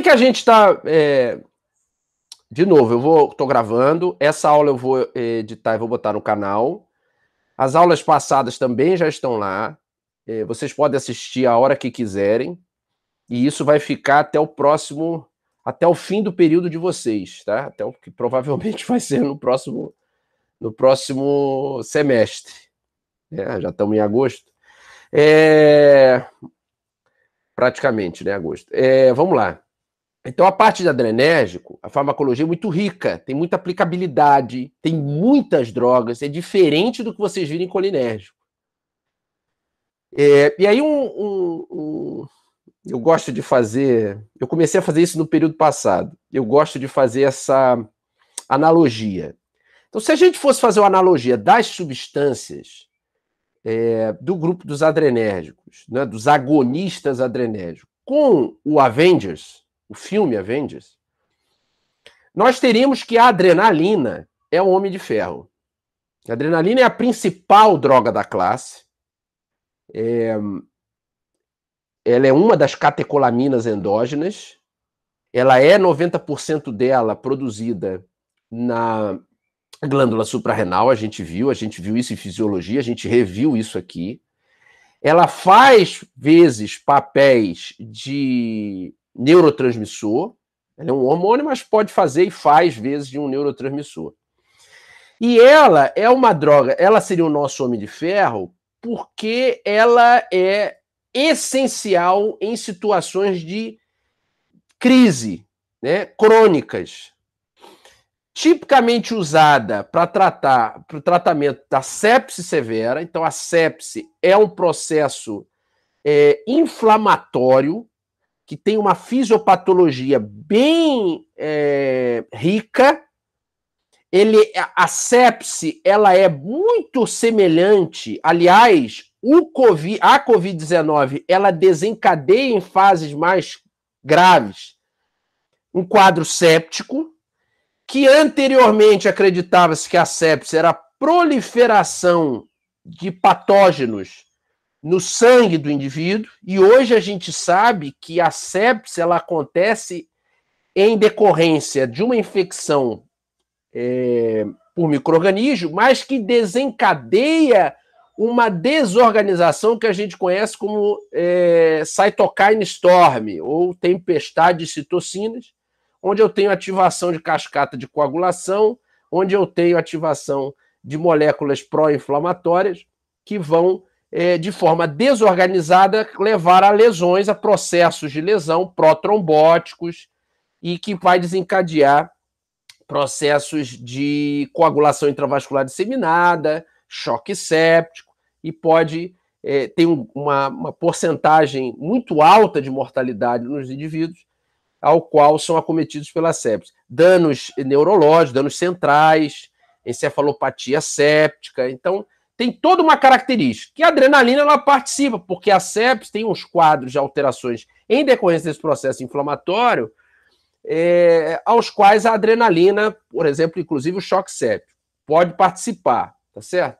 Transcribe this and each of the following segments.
que a gente está... De novo, estou gravando, essa aula eu vou editar e vou botar no canal. As aulas passadas também já estão lá. Vocês podem assistir a hora que quiserem. E isso vai ficar até o fim do período de vocês, tá? Até o que provavelmente vai ser no próximo semestre. Já estamos em agosto. Praticamente, né, agosto. Vamos lá. Então, a parte de adrenérgico, a farmacologia é muito rica, tem muita aplicabilidade, tem muitas drogas, é diferente do que vocês viram em colinérgico. E aí, eu gosto de fazer... Eu comecei a fazer isso no período passado. Eu gosto de fazer essa analogia. Então, se a gente fosse fazer uma analogia das substâncias do grupo dos adrenérgicos, né, dos agonistas adrenérgicos, com o Avengers, o filme Avengers, nós teríamos que a adrenalina é o Homem de Ferro. A adrenalina é a principal droga da classe. Ela é uma das catecolaminas endógenas. Ela é 90% dela produzida na glândula suprarrenal, a gente viu isso em fisiologia, a gente reviu isso aqui. Ela faz, vezes, papéis de neurotransmissor. Ela é um hormônio, mas pode fazer e faz, vezes, de um neurotransmissor. E ela é uma droga, ela seria o nosso Homem de Ferro, porque ela é essencial em situações de crise, né, crônicas. Tipicamente usada para o tratamento da sepse severa. Então, a sepse é um processo inflamatório que tem uma fisiopatologia bem rica. A sepse ela é muito semelhante, aliás, a Covid-19 ela desencadeia em fases mais graves um quadro séptico, que anteriormente acreditava-se que a sepse era a proliferação de patógenos no sangue do indivíduo, e hoje a gente sabe que a sepse ela acontece em decorrência de uma infecção por micro-organismo, mas que desencadeia uma desorganização que a gente conhece como cytokine storm, ou tempestade de citocinas, onde eu tenho ativação de cascata de coagulação, onde eu tenho ativação de moléculas pró-inflamatórias que vão, de forma desorganizada, levar a lesões, a processos de lesão protrombóticos e que vai desencadear processos de coagulação intravascular disseminada, choque séptico e pode ter uma porcentagem muito alta de mortalidade nos indivíduos ao qual são acometidos pela sepse. Danos neurológicos, danos centrais, encefalopatia séptica. Então, tem toda uma característica. Que a adrenalina ela participa, porque a sepse tem uns quadros de alterações em decorrência desse processo inflamatório, aos quais a adrenalina, por exemplo, inclusive o choque séptico, pode participar, tá certo?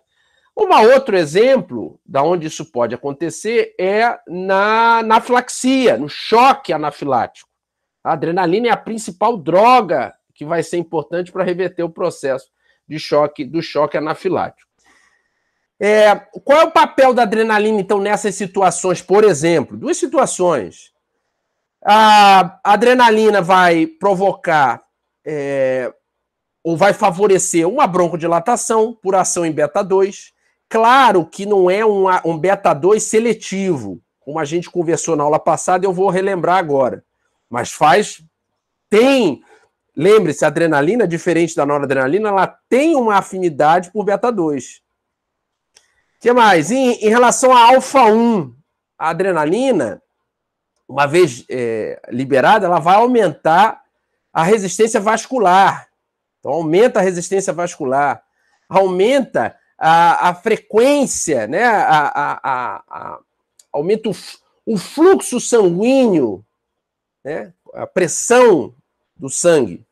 Outro exemplo da onde isso pode acontecer é na anafilaxia, no choque anafilático. A adrenalina é a principal droga que vai ser importante para reverter o processo do choque anafilático. Qual é o papel da adrenalina, então, nessas situações? Por exemplo, duas situações. A adrenalina vai provocar ou vai favorecer uma broncodilatação por ação em beta-2. Claro que não é um beta-2 seletivo, como a gente conversou na aula passada, eu vou relembrar agora. Mas lembre-se, a adrenalina, diferente da noradrenalina, ela tem uma afinidade por beta-2. O que mais? Em relação a alfa-1, a adrenalina, uma vez liberada, ela vai aumentar a resistência vascular. Então, aumenta a resistência vascular, aumenta a frequência, né? Aumenta o fluxo sanguíneo, né? A pressão do sangue.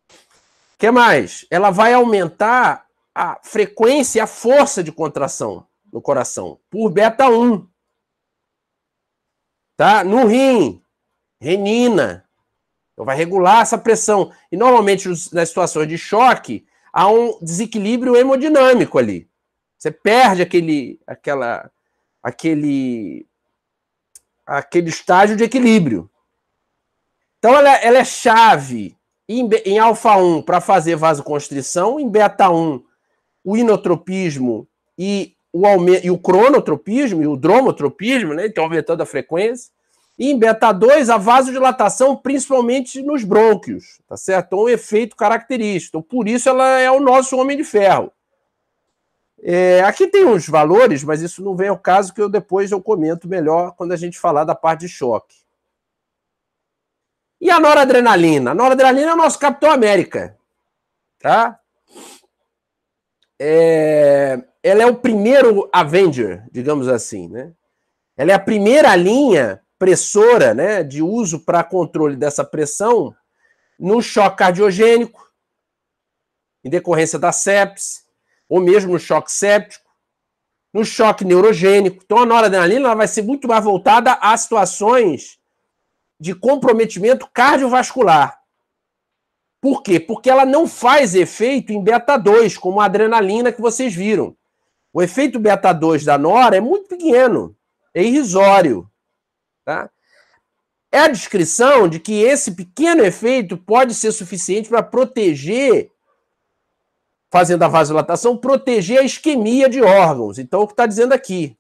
O que mais? Ela vai aumentar a frequência e a força de contração no coração por beta-1. Tá? No rim, renina. Então vai regular essa pressão. E normalmente nas situações de choque, há um desequilíbrio hemodinâmico ali. Você perde aquele estágio de equilíbrio. Então ela é chave em alfa-1 para fazer vasoconstrição, em beta-1 o inotropismo e o cronotropismo e o dromotropismo, né? Então aumentando a frequência. E em beta-2 a vasodilatação, principalmente nos brônquios, tá certo? Então um efeito característico. Então, por isso ela é o nosso homem de ferro. Aqui tem uns valores, mas isso não vem ao caso, que depois eu comento melhor quando a gente falar da parte de choque. E a noradrenalina? A noradrenalina é o nosso Capitão América, tá? Ela é o primeiro Avenger, digamos assim, né? Ela é a primeira linha pressora, né, de uso para controle dessa pressão no choque cardiogênico, em decorrência da sepse, ou mesmo no choque séptico, no choque neurogênico. Então a noradrenalina ela vai ser muito mais voltada a situações de comprometimento cardiovascular. Por quê? Porque ela não faz efeito em beta-2, como a adrenalina que vocês viram. O efeito beta-2 da nora é muito pequeno, é irrisório. Tá? É a descrição de que esse pequeno efeito pode ser suficiente para proteger, fazendo a vasodilatação, proteger a isquemia de órgãos. Então, o que está dizendo aqui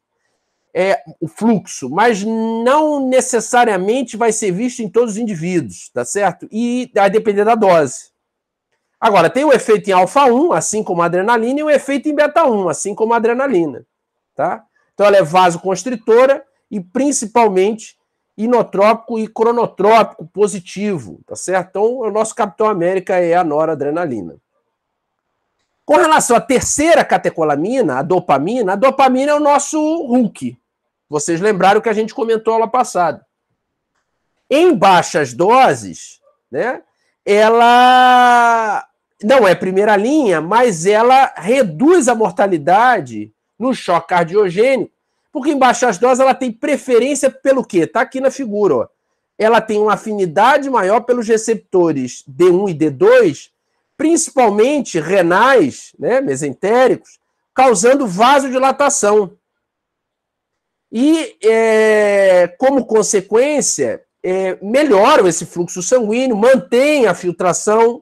é o fluxo, mas não necessariamente vai ser visto em todos os indivíduos, tá certo? E vai depender da dose. Agora, tem o efeito em alfa-1, assim como a adrenalina, e o efeito em beta-1, assim como a adrenalina, tá? Então, ela é vasoconstritora e, principalmente, inotrópico e cronotrópico positivo, tá certo? Então, o nosso Capitão América é a noradrenalina. Com relação à terceira catecolamina, a dopamina é o nosso Hulk. Vocês lembraram que a gente comentou aula passada. Em baixas doses, né, ela não é primeira linha, mas ela reduz a mortalidade no choque cardiogênico, porque em baixas doses ela tem preferência pelo quê? Está aqui na figura, ó. Ela tem uma afinidade maior pelos receptores D1 e D2, principalmente renais, né, mesentéricos, causando vasodilatação. E, como consequência, melhoram esse fluxo sanguíneo, mantém a filtração.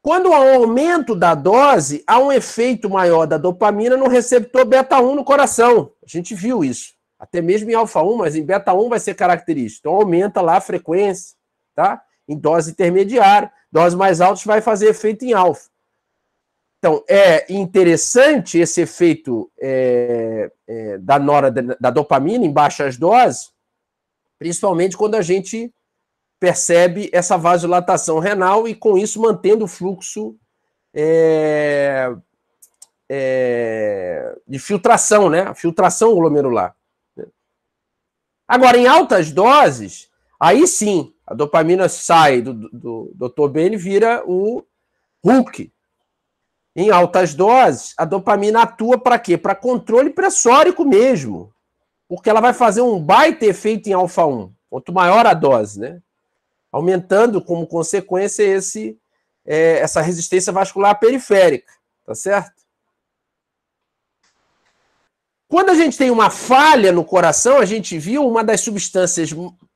Quando há um aumento da dose, há um efeito maior da dopamina no receptor beta-1 no coração. A gente viu isso. Até mesmo em alfa-1, mas em beta-1 vai ser característico. Então aumenta lá a frequência, tá? Em dose intermediária. Doses mais altas vai fazer efeito em alfa. Então, é interessante esse efeito da dopamina em baixas doses, principalmente quando a gente percebe essa vasodilatação renal e, com isso, mantendo o fluxo de filtração, né? A filtração glomerular. Agora, em altas doses, aí sim, a dopamina sai do Dr. Ben e vira o Hulk. Em altas doses, a dopamina atua para quê? Para controle pressórico mesmo. Porque ela vai fazer um baita efeito em alfa-1. Quanto maior a dose, né? Aumentando, como consequência, essa resistência vascular periférica. Tá certo? Quando a gente tem uma falha no coração, a gente viu uma das substâncias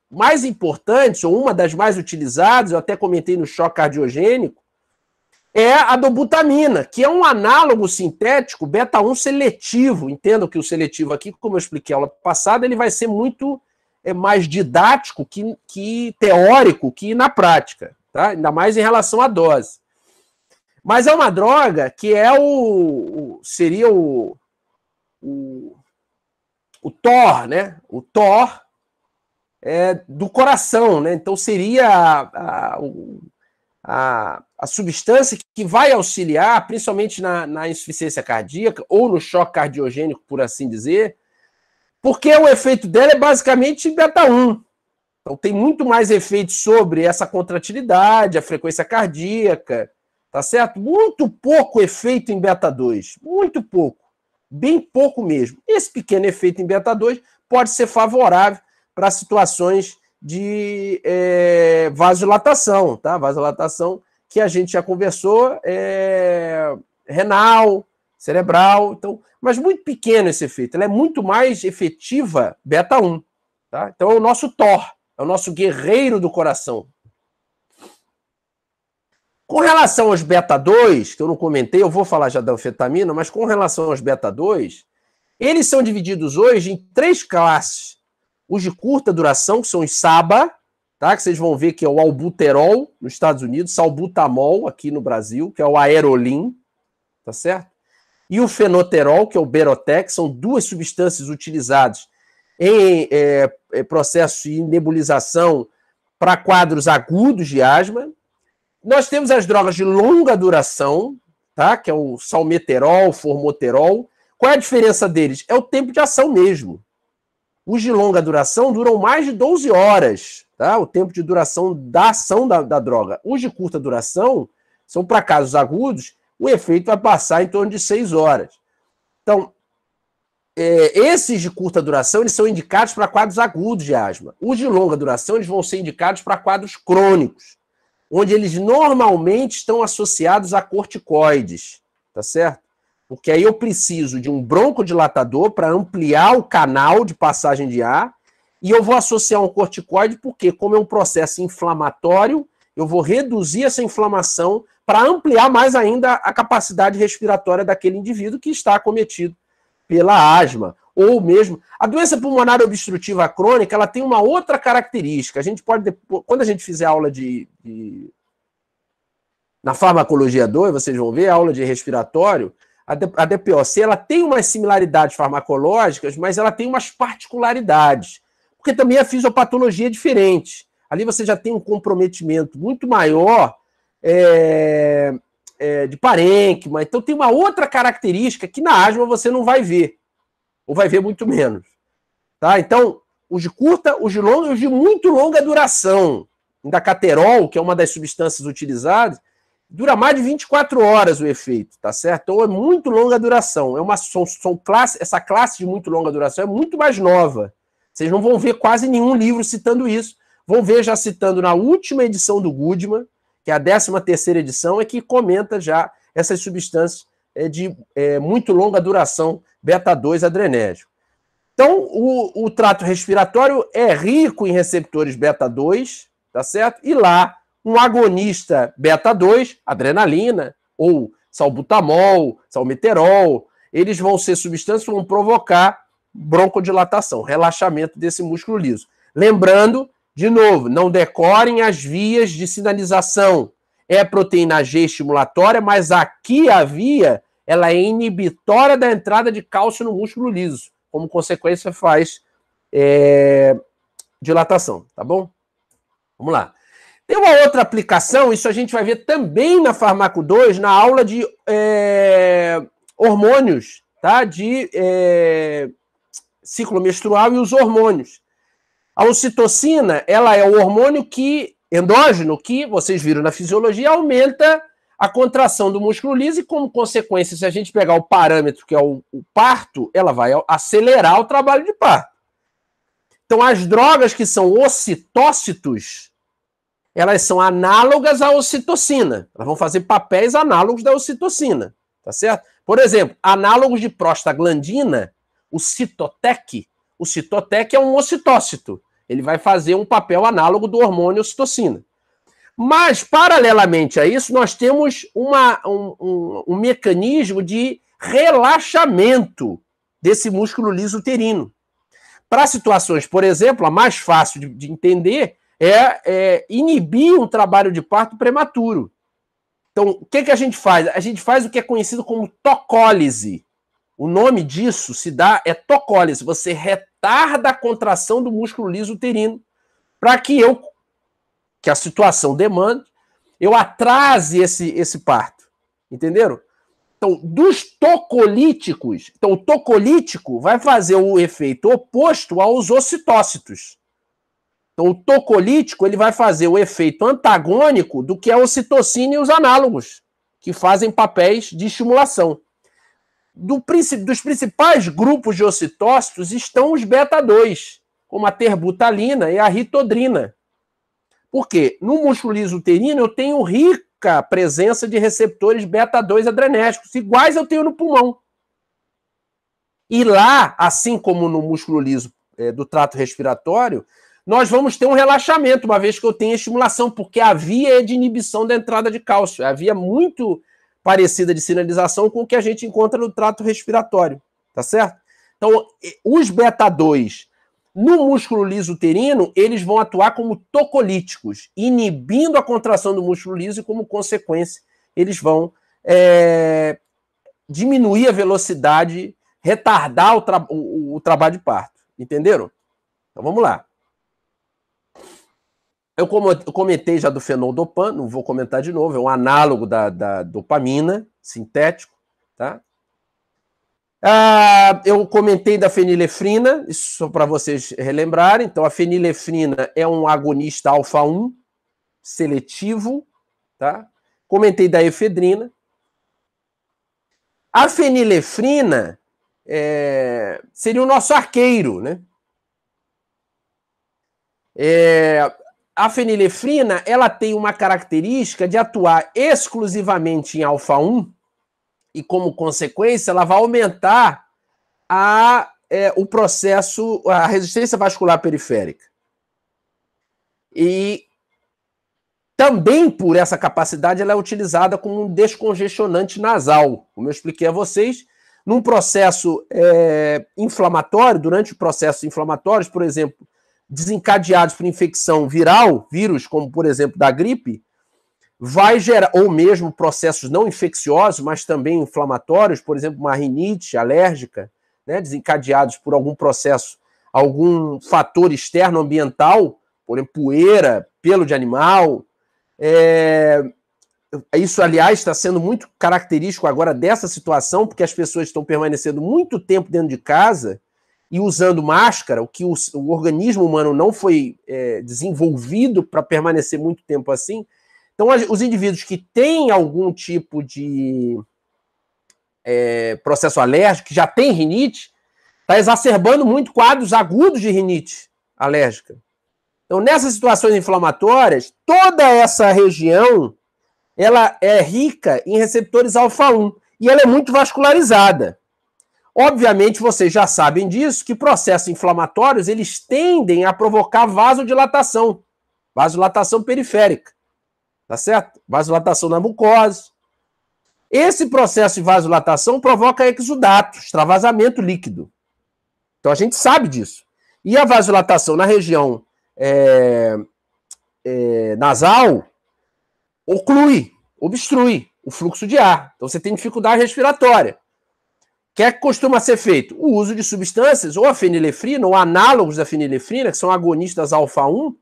mais importantes, ou uma das mais utilizadas, eu até comentei no choque cardiogênico, é a dobutamina, que é um análogo sintético beta-1 seletivo. Entendo que o seletivo aqui, como eu expliquei na aula passada, ele vai ser muito mais didático que teórico que na prática, tá? Ainda mais em relação à dose. Mas é uma droga que seria o TOR, né? O TOR do coração, né? Então seria a substância que vai auxiliar, principalmente na insuficiência cardíaca ou no choque cardiogênico, por assim dizer, porque o efeito dela é basicamente beta-1. Então tem muito mais efeito sobre essa contratilidade, a frequência cardíaca, tá certo? Muito pouco efeito em beta-2, muito pouco, bem pouco mesmo. Esse pequeno efeito em beta-2 pode ser favorável para situações de vasodilatação, tá? Vasodilatação que a gente já conversou, renal, cerebral, então, mas muito pequeno esse efeito. Ela é muito mais efetiva beta 1, tá? Então é o nosso Thor, é o nosso guerreiro do coração. Com relação aos beta 2, que eu não comentei, eu vou falar já da anfetamina, mas com relação aos beta 2, eles são divididos hoje em 3 classes. Os de curta duração, que são os SABA, tá? Que vocês vão ver que é o albuterol nos Estados Unidos, salbutamol aqui no Brasil, que é o aerolim, tá certo? E o fenoterol, que é o Berotex, são 2 substâncias utilizadas em processo de nebulização para quadros agudos de asma. Nós temos as drogas de longa duração, tá? Que é o salmeterol, formoterol. Qual é a diferença deles? É o tempo de ação mesmo. Os de longa duração duram mais de 12 horas, tá? O tempo de duração da ação da droga. Os de curta duração são para casos agudos, o efeito vai passar em torno de 6 horas. Então, esses de curta duração, eles são indicados para quadros agudos de asma. Os de longa duração, eles vão ser indicados para quadros crônicos, onde eles normalmente estão associados a corticoides, tá certo? Porque aí eu preciso de um broncodilatador para ampliar o canal de passagem de ar, e eu vou associar um corticoide porque, como é um processo inflamatório, eu vou reduzir essa inflamação para ampliar mais ainda a capacidade respiratória daquele indivíduo que está acometido pela asma, ou mesmo... A doença pulmonar obstrutiva crônica, ela tem uma outra característica. A gente pode, quando a gente fizer aula na farmacologia 2, vocês vão ver, a aula de respiratório, a DPOC, ela tem umas similaridades farmacológicas, mas ela tem umas particularidades, porque também a fisiopatologia é diferente. Ali você já tem um comprometimento muito maior de parênquima, então tem uma outra característica que na asma você não vai ver, ou vai ver muito menos. Tá? Então, os de curta, os de longa e os de muito longa duração. Indacaterol, que é uma das substâncias utilizadas, dura mais de 24 horas o efeito, tá certo? Então é muito longa duração. Essa classe de muito longa duração é muito mais nova. Vocês não vão ver quase nenhum livro citando isso. Vão ver já citando na última edição do Goodman, que é a 13ª edição, é que comenta já essas substâncias de muito longa duração, beta-2 adrenérgico. Então, o trato respiratório é rico em receptores beta-2, tá certo? E lá, um agonista beta-2, adrenalina, ou salbutamol, salmeterol, eles vão ser substâncias que vão provocar broncodilatação, relaxamento desse músculo liso. Lembrando, de novo, não decorem as vias de sinalização. É proteína G estimulatória, mas aqui a via ela é inibitória da entrada de cálcio no músculo liso. Como consequência, faz dilatação, tá bom? Vamos lá. Tem uma outra aplicação, isso a gente vai ver também na Farmaco 2, na aula de hormônios, tá? De ciclo menstrual e os hormônios. A ocitocina, ela é o hormônio endógeno que, vocês viram na fisiologia, aumenta a contração do músculo liso e, como consequência, se a gente pegar o parâmetro que é o parto, ela vai acelerar o trabalho de parto. Então, as drogas que são ocitócitos, elas são análogas à ocitocina. Elas vão fazer papéis análogos da ocitocina, tá certo? Por exemplo, análogos de prostaglandina, o Citotec. O Citotec é um ocitócito. Ele vai fazer um papel análogo do hormônio ocitocina. Mas, paralelamente a isso, nós temos um mecanismo de relaxamento desse músculo liso uterino. Para situações, por exemplo, a mais fácil de entender é inibir um trabalho de parto prematuro. Então, o que a gente faz? A gente faz o que é conhecido como tocólise. O nome disso se dá tocólise. Você retarda a contração do músculo liso uterino para que a situação demande, eu atrase esse parto. Entenderam? Então, dos tocolíticos, então o tocolítico vai fazer o efeito oposto aos ocitócitos. Então, o tocolítico ele vai fazer o efeito antagônico do que a ocitocina e os análogos, que fazem papéis de estimulação. Dos principais grupos de ocitócitos estão os beta-2, como a terbutalina e a ritodrina. Por quê? No músculo liso uterino eu tenho rica presença de receptores beta-2 adrenérgicos, iguais eu tenho no pulmão. E lá, assim como no músculo liso do trato respiratório, nós vamos ter um relaxamento, uma vez que eu tenho estimulação, porque a via é de inibição da entrada de cálcio. A via muito parecida de sinalização com o que a gente encontra no trato respiratório, tá certo? Então, os beta-2 no músculo liso uterino, eles vão atuar como tocolíticos, inibindo a contração do músculo liso e, como consequência, eles vão diminuir a velocidade, retardar o trabalho de parto. Entenderam? Então, vamos lá. Eu comentei já do fenoldopan, não vou comentar de novo, é um análogo da dopamina, sintético, tá? Eu comentei da fenilefrina, isso só para vocês relembrarem. Então, a fenilefrina é um agonista alfa-1 seletivo, tá? Comentei da efedrina. A fenilefrina seria o nosso arqueiro, né? A fenilefrina, ela tem uma característica de atuar exclusivamente em alfa-1 e, como consequência, ela vai aumentar o processo, a resistência vascular periférica. E também por essa capacidade, ela é utilizada como um descongestionante nasal, como eu expliquei a vocês, num processo inflamatório, durante processos inflamatórios, por exemplo, desencadeados por infecção viral, vírus como, por exemplo, da gripe, vai gerar, ou mesmo processos não infecciosos, mas também inflamatórios, por exemplo, uma rinite alérgica, né, desencadeados por algum processo, algum fator externo ambiental, por exemplo, poeira, pelo de animal. Isso, aliás, está sendo muito característico agora dessa situação, porque as pessoas estão permanecendo muito tempo dentro de casa e usando máscara, o que o organismo humano não foi desenvolvido para permanecer muito tempo assim. Então, os indivíduos que têm algum tipo de processo alérgico, que já tem rinite, está exacerbando muito quadros agudos de rinite alérgica. Então, nessas situações inflamatórias, toda essa região ela é rica em receptores alfa-1 e ela é muito vascularizada. Obviamente, vocês já sabem disso, que processos inflamatórios eles tendem a provocar vasodilatação periférica. Tá certo? Vasodilatação na mucosa. Esse processo de vasodilatação provoca exudato, extravasamento líquido. Então a gente sabe disso. E a vasodilatação na região nasal obstrui o fluxo de ar. Então você tem dificuldade respiratória. O que é que costuma ser feito? O uso de substâncias, ou a fenilefrina, ou análogos da fenilefrina, que são agonistas alfa-1,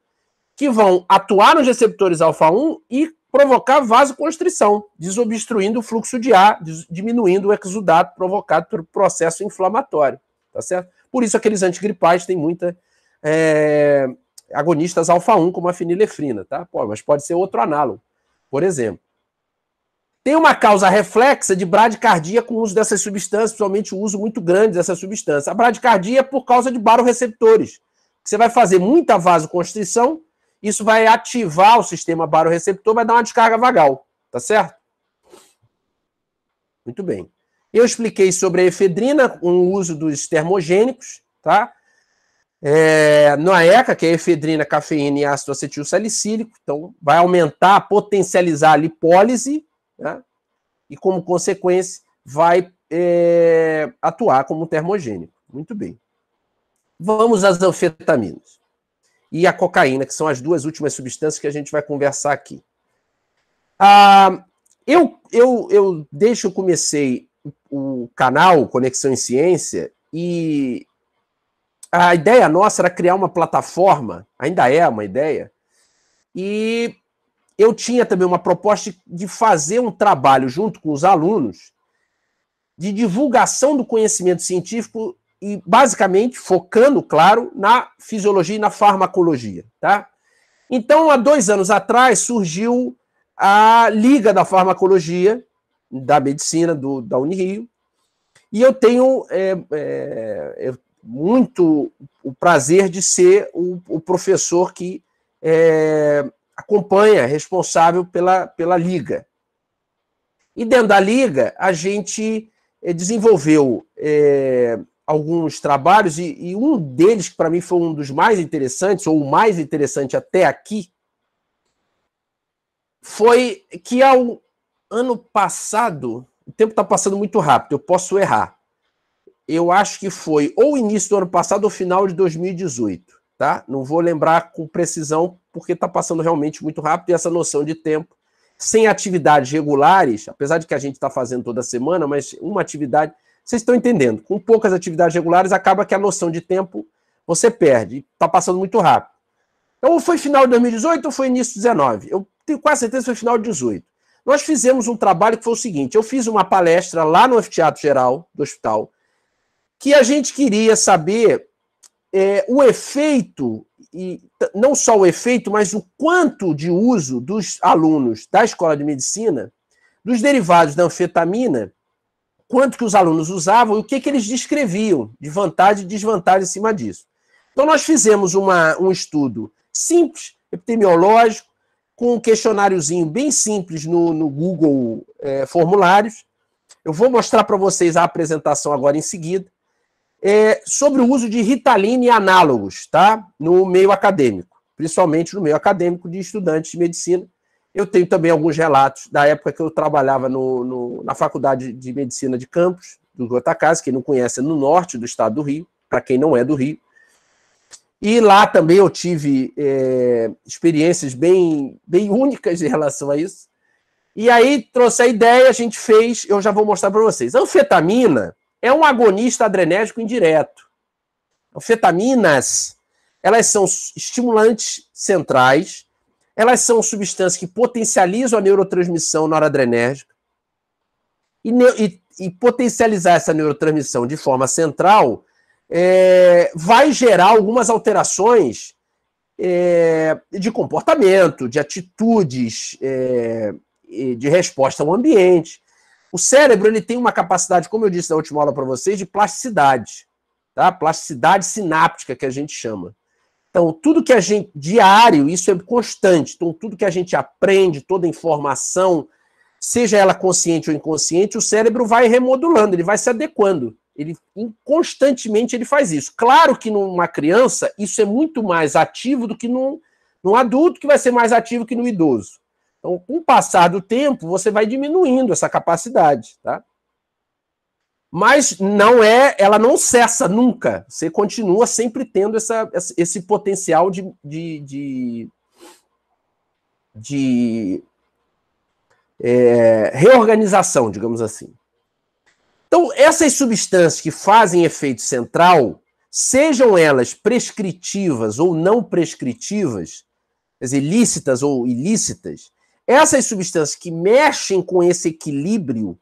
que vão atuar nos receptores alfa-1 e provocar vasoconstrição, desobstruindo o fluxo de ar, diminuindo o exudato provocado pelo processo inflamatório, tá certo? Por isso aqueles antigripais têm muita agonistas alfa-1, como a fenilefrina, tá? Mas pode ser outro análogo, por exemplo. Tem uma causa reflexa de bradicardia com o uso dessas substâncias, principalmente o uso muito grande dessas substâncias. A bradicardia é por causa de baroreceptores. Você vai fazer muita vasoconstrição, isso vai ativar o sistema baroreceptor, vai dar uma descarga vagal, tá certo? Muito bem. Eu expliquei sobre a efedrina, o uso dos termogênicos, tá? Na ECA, que é efedrina, cafeína e ácido acetil salicílico, então vai aumentar, potencializar a lipólise, né? E como consequência vai atuar como termogênico. Muito bem. Vamos às anfetaminas e a cocaína, que são as duas últimas substâncias que a gente vai conversar aqui. Desde que eu comecei o canal Conexão em Ciência, e a ideia nossa era criar uma plataforma, ainda é uma ideia, e eu tinha também uma proposta de fazer um trabalho junto com os alunos de divulgação do conhecimento científico e, basicamente, focando, claro, na fisiologia e na farmacologia, tá? Então, há 2 anos atrás, surgiu a Liga da Farmacologia da Medicina da Unirio, e eu tenho muito o prazer de ser o professor que acompanha, responsável pela Liga. E dentro da Liga, a gente desenvolveu alguns trabalhos, e um deles, que para mim foi um dos mais interessantes, ou o mais interessante até aqui, foi que ao ano passado, o tempo está passando muito rápido, eu posso errar. Eu acho que foi ou início do ano passado ou final de 2018, tá? Não vou lembrar com precisão, porque está passando realmente muito rápido, e essa noção de tempo, sem atividades regulares, apesar de que a gente está fazendo toda semana, mas uma atividade, vocês estão entendendo, com poucas atividades regulares, acaba que a noção de tempo você perde, está passando muito rápido. Então, ou foi final de 2018 ou foi início de 2019. Eu tenho quase certeza que foi final de 2018. Nós fizemos um trabalho que foi o seguinte, eu fiz uma palestra lá no Anfiteatro Geral do hospital, que a gente queria saber o efeito, e não só o efeito, mas o quanto de uso dos alunos da Escola de Medicina, dos derivados da anfetamina, quanto que os alunos usavam e o que eles descreviam de vantagem e desvantagem em cima disso. Então, nós fizemos um estudo simples, epidemiológico, com um questionáriozinho bem simples no Google Formulários. Eu vou mostrar para vocês a apresentação agora em seguida. Sobre o uso de Ritalina e análogos, tá? No meio acadêmico, principalmente no meio acadêmico de estudantes de medicina. Eu tenho também alguns relatos da época que eu trabalhava na Faculdade de Medicina de Campos, do Goitacazes, quem não conhece, é no norte do estado do Rio, para quem não é do Rio. E lá também eu tive experiências bem únicas em relação a isso. E aí trouxe a ideia, a gente fez, eu já vou mostrar para vocês. A anfetamina é um agonista adrenérgico indireto. Anfetaminas, elas são estimulantes centrais, elas são substâncias que potencializam a neurotransmissão noradrenérgica, e potencializar essa neurotransmissão de forma central vai gerar algumas alterações de comportamento, de atitudes, de resposta ao ambiente. O cérebro ele tem uma capacidade, como eu disse na última aula para vocês, de plasticidade, tá? Plasticidade sináptica, que a gente chama. Então, tudo que a gente... Diário, isso é constante. Então, tudo que a gente aprende, toda informação, seja ela consciente ou inconsciente, o cérebro vai remodulando, ele vai se adequando. Constantemente ele faz isso. Claro que numa criança, isso é muito mais ativo do que num adulto, que vai ser mais ativo que no idoso. Então, com o passar do tempo, você vai diminuindo essa capacidade, tá? Mas ela não cessa nunca. Você continua sempre tendo esse potencial de reorganização, digamos assim. Então, essas substâncias que fazem efeito central, sejam elas prescritivas ou não prescritivas, quer dizer, lícitas ou ilícitas, essas substâncias que mexem com esse equilíbrio,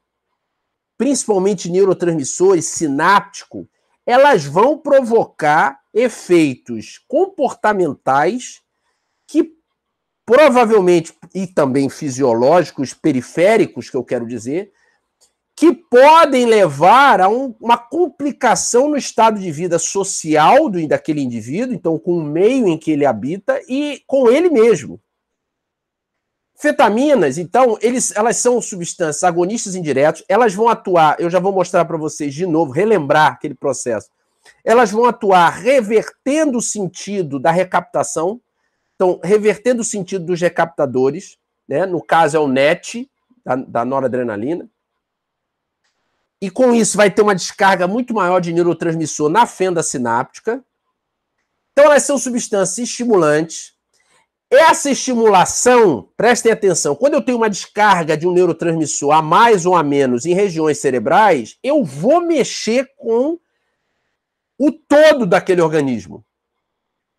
principalmente neurotransmissores, sináptico, elas vão provocar efeitos comportamentais que provavelmente, e também fisiológicos, periféricos, que eu quero dizer, que podem levar a uma complicação no estado de vida social daquele indivíduo, então com o meio em que ele habita e com ele mesmo. Fetaminas, então, elas são substâncias agonistas indiretos, elas vão atuar, eu já vou mostrar para vocês de novo, relembrar aquele processo, elas vão atuar revertendo o sentido da recaptação, então, revertendo o sentido dos recaptadores, né? No caso é o NET, da noradrenalina, e com isso vai ter uma descarga muito maior de neurotransmissor na fenda sináptica. Então, elas são substâncias estimulantes. Essa estimulação, prestem atenção, quando eu tenho uma descarga de um neurotransmissor a mais ou a menos em regiões cerebrais, eu vou mexer com o todo daquele organismo.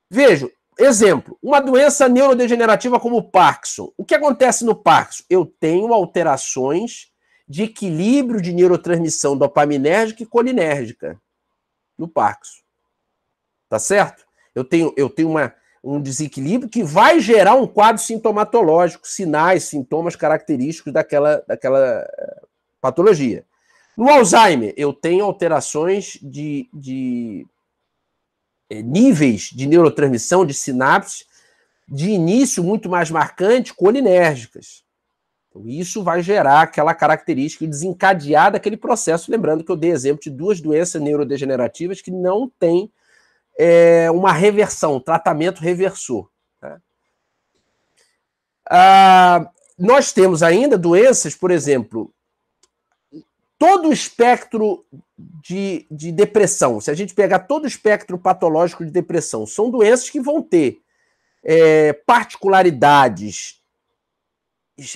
Veja, exemplo, uma doença neurodegenerativa como o Parkinson. O que acontece no Parkinson? Eu tenho alterações de equilíbrio de neurotransmissão dopaminérgica e colinérgica no Parkinson. Tá certo? Eu tenho um desequilíbrio que vai gerar um quadro sintomatológico, sinais, sintomas característicos daquela patologia. No Alzheimer, eu tenho alterações de níveis de neurotransmissão, de sinapses, de início muito mais marcante, colinérgicas. Então, isso vai gerar aquela característica de desencadear daquele processo, lembrando que eu dei exemplo de 2 doenças neurodegenerativas que não têm uma reversão, tratamento reversor. Tá? Nós temos ainda doenças, por exemplo, todo o espectro de depressão, se a gente pegar todo o espectro patológico de depressão, são doenças que vão ter particularidades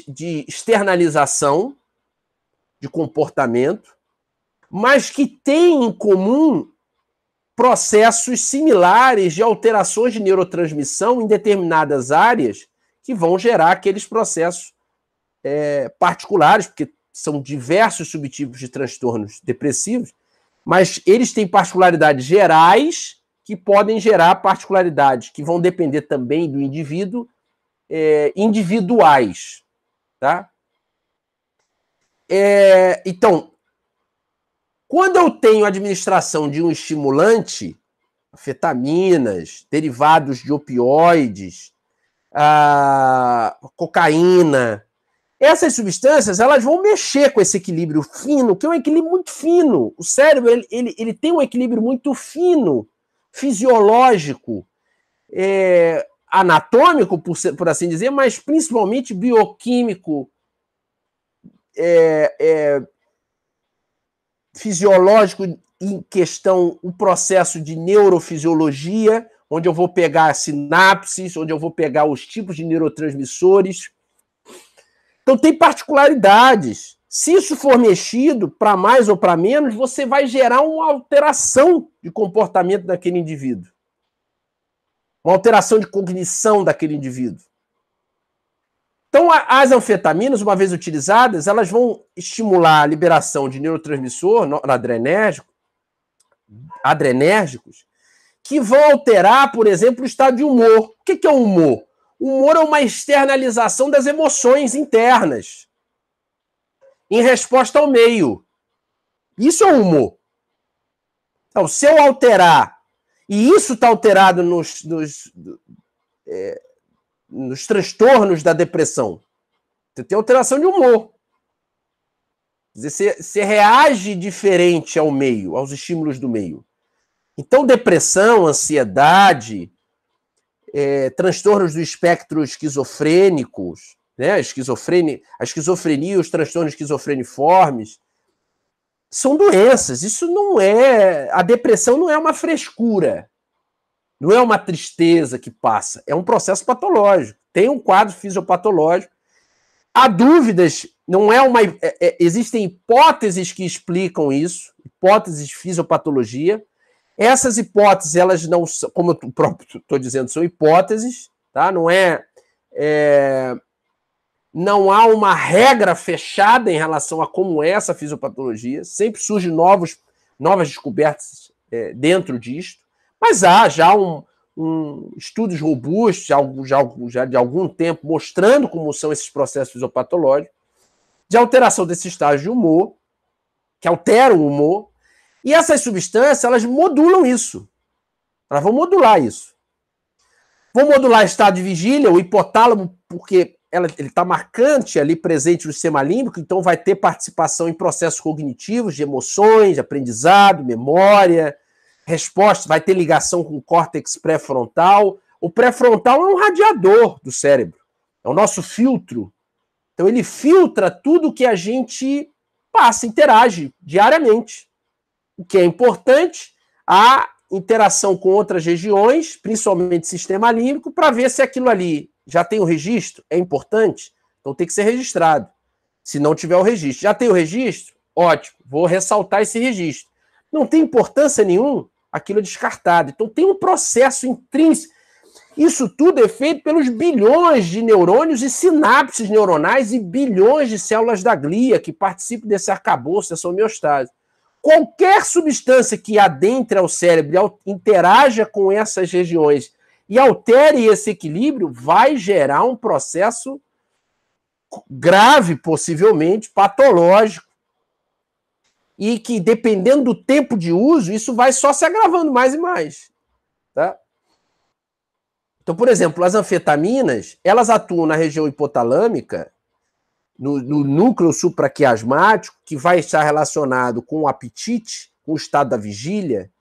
de externalização de comportamento, mas que têm em comum processos similares de alterações de neurotransmissão em determinadas áreas que vão gerar aqueles processos particulares, porque são diversos subtipos de transtornos depressivos, mas eles têm particularidades gerais que podem gerar particularidades que vão depender também do indivíduo, individuais. Tá? Então, quando eu tenho administração de um estimulante, anfetaminas, derivados de opioides, cocaína, essas substâncias elas vão mexer com esse equilíbrio fino, que é um equilíbrio muito fino. O cérebro ele tem um equilíbrio muito fino, fisiológico, anatômico, por assim dizer, mas principalmente bioquímico, fisiológico, em questão o processo de neurofisiologia, onde eu vou pegar sinapses, onde eu vou pegar os tipos de neurotransmissores. Então tem particularidades. Se isso for mexido para mais ou para menos, você vai gerar uma alteração de comportamento daquele indivíduo. Uma alteração de cognição daquele indivíduo. Então, as anfetaminas, uma vez utilizadas, elas vão estimular a liberação de neurotransmissor adrenérgicos, que vão alterar, por exemplo, o estado de humor. O que é o humor? O humor é uma externalização das emoções internas em resposta ao meio. Isso é o humor. Então, se eu alterar, e isso está alterado nos transtornos da depressão, você tem alteração de humor. Quer dizer, você reage diferente ao meio, aos estímulos do meio. Então, depressão, ansiedade, transtornos do espectro esquizofrênicos, né? A esquizofrenia, os transtornos esquizofreniformes, são doenças. Isso não é... A depressão não é uma frescura. Não é uma tristeza que passa. É um processo patológico. Tem um quadro fisiopatológico. Há dúvidas, não é uma... existem hipóteses que explicam isso, hipóteses de fisiopatologia. Essas hipóteses, elas não são, como eu próprio estou dizendo, são hipóteses, tá? Não há uma regra fechada em relação a como é essa fisiopatologia. Sempre surgem novas descobertas dentro disto, mas há já estudos robustos, já de algum tempo, mostrando como são esses processos fisiopatológicos, de alteração desse estágio de humor, que alteram o humor. E essas substâncias, elas modulam isso. Elas vão modular isso. Vão modular estado de vigília, o hipotálamo, porque ele está marcante ali, presente no sistema límbico, então vai ter participação em processos cognitivos, de emoções, de aprendizado, memória, resposta, vai ter ligação com o córtex pré-frontal. O pré-frontal é um radiador do cérebro, é o nosso filtro. Então ele filtra tudo que a gente passa, interage diariamente. O que é importante, a interação com outras regiões, principalmente sistema límbico, para ver se aquilo ali já tem o registro, é importante, então tem que ser registrado. Se não tiver o registro. Já tem o registro? Ótimo, vou ressaltar esse registro. Não tem importância nenhuma, aquilo é descartado. Então tem um processo intrínseco. Isso tudo é feito pelos bilhões de neurônios e sinapses neuronais e bilhões de células da glia que participam desse arcabouço, dessa homeostase. Qualquer substância que adentre ao cérebro e interaja com essas regiões e altere esse equilíbrio, vai gerar um processo grave, possivelmente, patológico. E que, dependendo do tempo de uso, isso vai só se agravando mais e mais. tá? Então, por exemplo, as anfetaminas, elas atuam na região hipotalâmica, no núcleo supraquiasmático, que vai estar relacionado com o apetite, com o estado da vigília,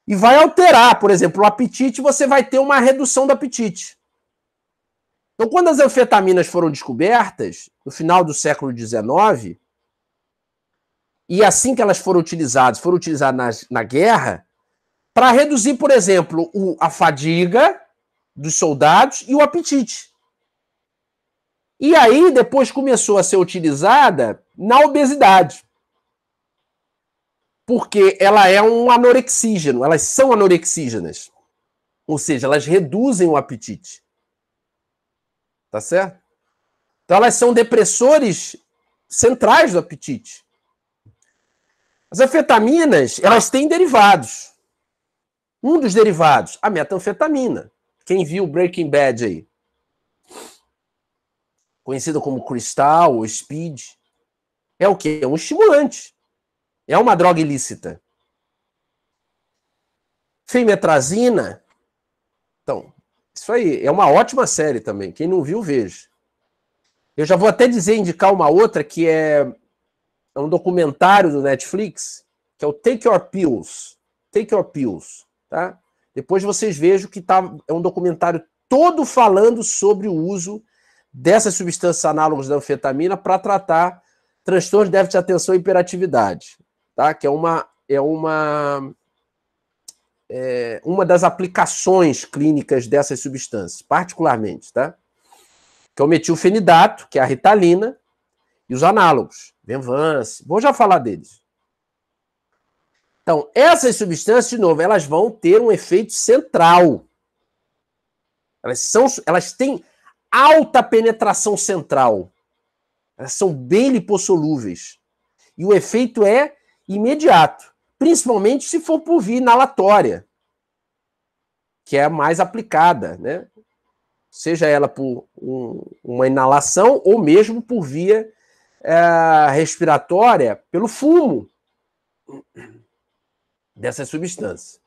e vai alterar, por exemplo, o apetite, você vai ter uma redução do apetite. Então, quando as anfetaminas foram descobertas, no final do século XIX, e assim que elas foram utilizadas na guerra, para reduzir, por exemplo, a fadiga dos soldados e o apetite. E aí, depois começou a ser utilizada na obesidade. Porque ela é um anorexígeno, elas são anorexígenas. Ou seja, elas reduzem o apetite. Tá certo? Então, elas são depressores centrais do apetite. As anfetaminas, elas têm derivados. Um dos derivados, a metanfetamina. Quem viu Breaking Bad aí? Conhecida como Cristal ou Speed. É o quê? É um estimulante. É uma droga ilícita. Fenmetrazina. Então, isso aí é uma ótima série também. Quem não viu, veja. Eu já vou até indicar uma outra que é um documentário do Netflix, que é o Take Your Pills. Take Your Pills, tá? Depois vocês vejam que é um documentário todo falando sobre o uso dessas substâncias análogas da anfetamina para tratar transtorno de déficit de atenção e hiperatividade, tá? Que é uma das aplicações clínicas dessas substâncias, particularmente, tá? Que é o metilfenidato, que é a Ritalina, e os análogos, Venvance, vou já falar deles. Então, essas substâncias, de novo, elas vão ter um efeito central. Elas têm alta penetração central. Elas são bem lipossolúveis. E o efeito é imediato, principalmente se for por via inalatória, que é a mais aplicada, né? Seja ela por uma inalação ou mesmo por via respiratória, pelo fumo dessas substâncias.